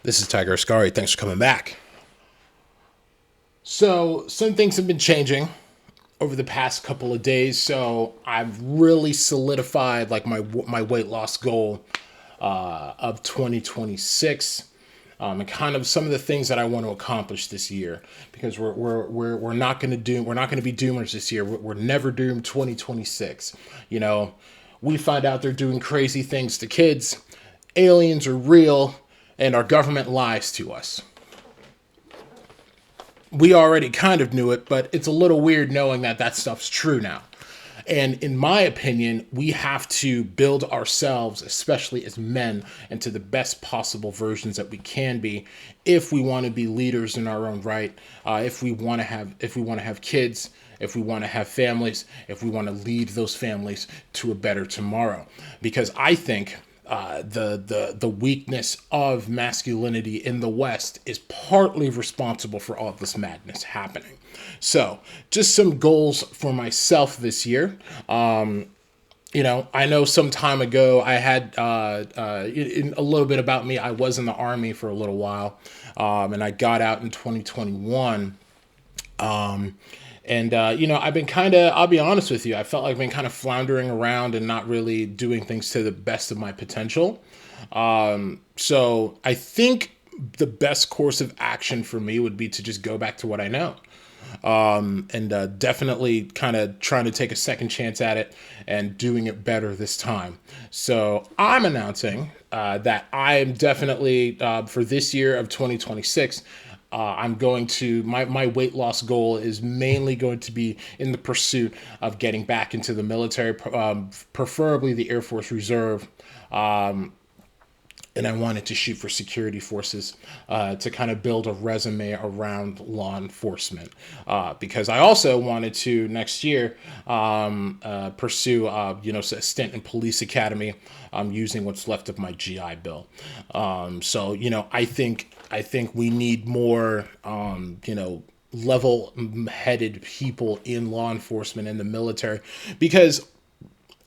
This is Tiger Ascari. Thanks for coming back. So, some things have been changing over the past couple of days. So, I've really solidified like my weight loss goal of 2026. And kind of some of the things that I want to accomplish this year, because we're not going to be doomers this year. We're never doomed 2026. You know, we find out they're doing crazy things to kids. Aliens are real, and our government lies to us. We already kind of knew it, but it's a little weird knowing that that stuff's true now. And in my opinion, we have to build ourselves, especially as men, into the best possible versions that we can be, if we want to be leaders in our own right. If we want to have kids, if we want to have families, if we want to lead those families to a better tomorrow. Because I think the weakness of masculinity in the West is partly responsible for all this madness happening. So, just some goals for myself this year. I know some time ago I had in a little bit about me. I was in the army for a little while, and I got out in 2021. I've been I'll be honest with you, I felt like I've been kind of floundering around and not really doing things to the best of my potential. So I think the best course of action for me would be to just go back to what I know. And definitely kind of trying to take a second chance at it and doing it better this time. So I'm announcing that I am definitely, for this year of 2026, I'm going to, my weight loss goal is mainly going to be in the pursuit of getting back into the military, preferably the Air Force Reserve. And I wanted to shoot for security forces to kind of build a resume around law enforcement. Because I also wanted to next year pursue, a stint in police academy using what's left of my GI Bill. I think we need more, level-headed people in law enforcement and the military, because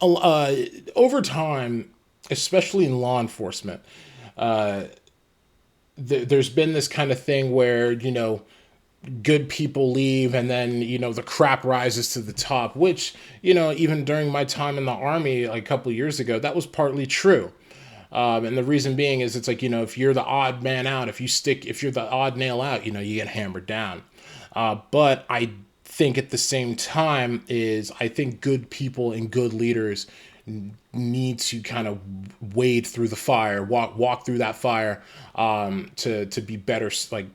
over time, especially in law enforcement, there's been this kind of thing where, good people leave and then, the crap rises to the top, which, even during my time in the army like a couple of years ago, that was partly true. And the reason being is it's like, if you're the odd man out, if you're the odd nail out, you get hammered down. But I think at the same time I think good people and good leaders need to kind of wade through the fire, walk through that fire, to be better, like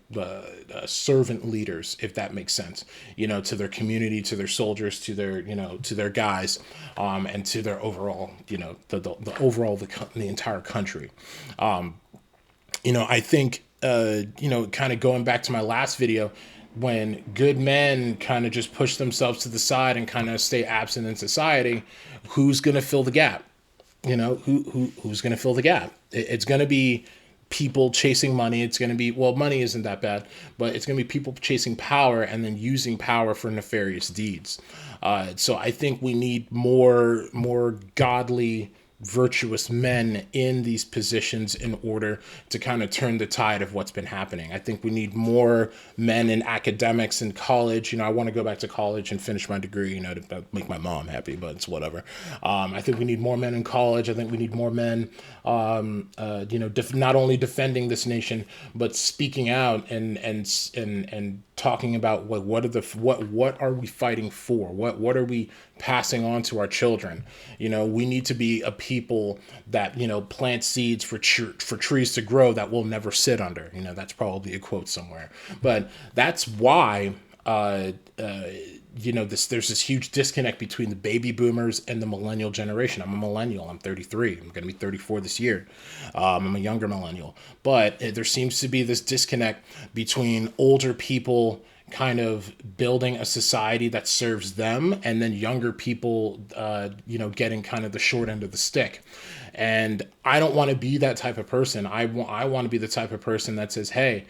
servant leaders, if that makes sense. To their community, to their soldiers, to their to their guys, and to their overall, the entire country. I think kind of going back to my last video, when good men kind of just push themselves to the side and kind of stay absent in society, who's going to fill the gap? Who's going to fill the gap? It's going to be people chasing money. It's going to be, well, money isn't that bad, but it's going to be people chasing power and then using power for nefarious deeds. So I think we need more godly, virtuous men in these positions in order to kind of turn the tide of what's been happening. I think we need more men in academics in college. I want to go back to college and finish my degree, to make my mom happy, but it's whatever. I think we need more men in college. I think we need more men, not only defending this nation, but speaking out and talking about what are we fighting for? What are we passing on to our children? We need to be a people that plant seeds for trees to grow that we'll never sit under. That's probably a quote somewhere, but that's why there's this huge disconnect between the baby boomers and the millennial generation. I'm a millennial. I'm 33. I'm going to be 34 this year. I'm a younger millennial, but there seems to be this disconnect between older people kind of building a society that serves them, and then younger people, getting kind of the short end of the stick. And I don't want to be that type of person. I want to be the type of person that says, hey,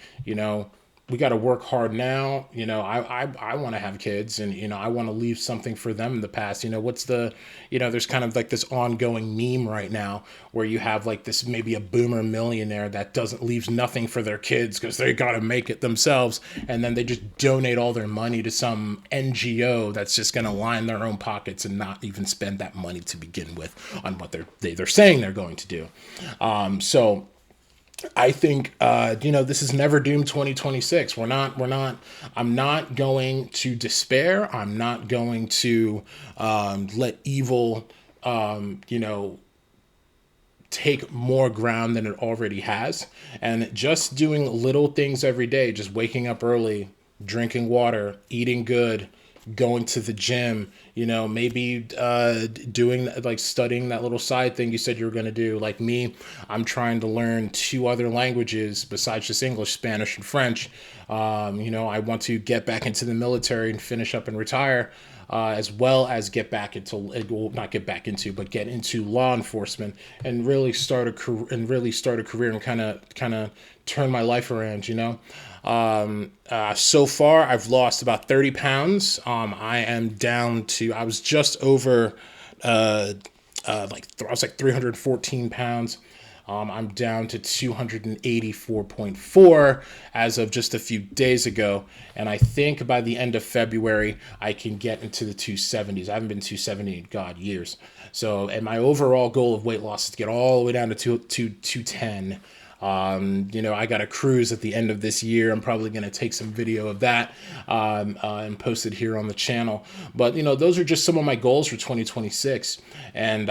we got to work hard now. I want to have kids, and I want to leave something for them in the past. What's the, there's kind of like this ongoing meme right now where you have like this, maybe a boomer millionaire that doesn't leaves nothing for their kids because they got to make it themselves, and then they just donate all their money to some NGO that's just going to line their own pockets and not even spend that money to begin with on what they're saying they're going to do. So I think, this is never doomed 2026. I'm not going to despair. I'm not going to let evil, take more ground than it already has. And just doing little things every day, just waking up early, drinking water, eating good, going to the gym, maybe doing like studying that little side thing you said you were going to do. Like me, I'm trying to learn 2 other languages besides just English, Spanish and French. I want to get back into the military and finish up and retire. As well as get back into, well, not get back into, but get into law enforcement and really start a career and kind of turn my life around. So far I've lost about 30 pounds. I was just over, I was like 314 pounds. I'm down to 284.4 as of just a few days ago. And I think by the end of February, I can get into the 270s. I haven't been 270 in God years. So, and my overall goal of weight loss is to get all the way down to 210. I got a cruise at the end of this year. I'm probably going to take some video of that and post it here on the channel. But, those are just some of my goals for 2026. And,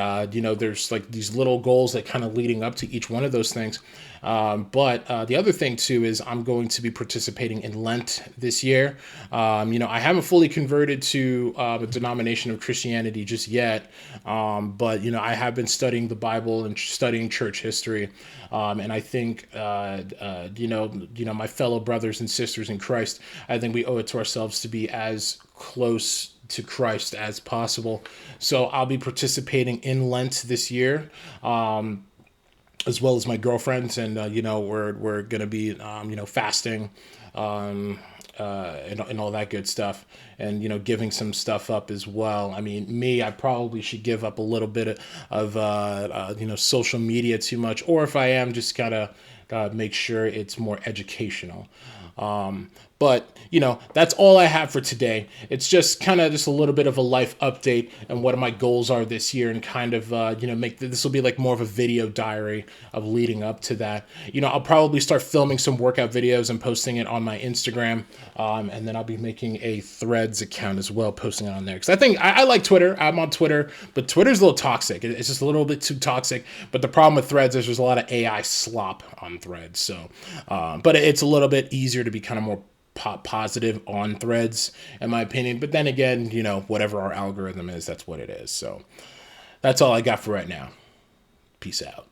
there's like these little goals that kind of leading up to each one of those things. But the other thing, too, is I'm going to be participating in Lent this year. I haven't fully converted to a denomination of Christianity just yet. But, I have been studying the Bible and studying church history. And I think, my fellow brothers and sisters in Christ, I think we owe it to ourselves to be as close to Christ as possible. So I'll be participating in Lent this year. As well as my girlfriends, and we're gonna be fasting, and all that good stuff, and giving some stuff up as well. I mean, I probably should give up a little bit of social media too much, or if I am, just gotta make sure it's more educational. But that's all I have for today. It's just kind of just a little bit of a life update and what my goals are this year, and kind of make this will be like more of a video diary of leading up to that. I'll probably start filming some workout videos and posting it on my Instagram, and then I'll be making a Threads account as well, posting it on there, because I think I like Twitter. I'm on Twitter, but Twitter's a little toxic. It's just a little bit too toxic. But the problem with Threads is there's a lot of AI slop on Threads. So, but it's a little bit easier to be kind of more positive on Threads, in my opinion. But then again, whatever our algorithm is, that's what it is. So that's all I got for right now. Peace out.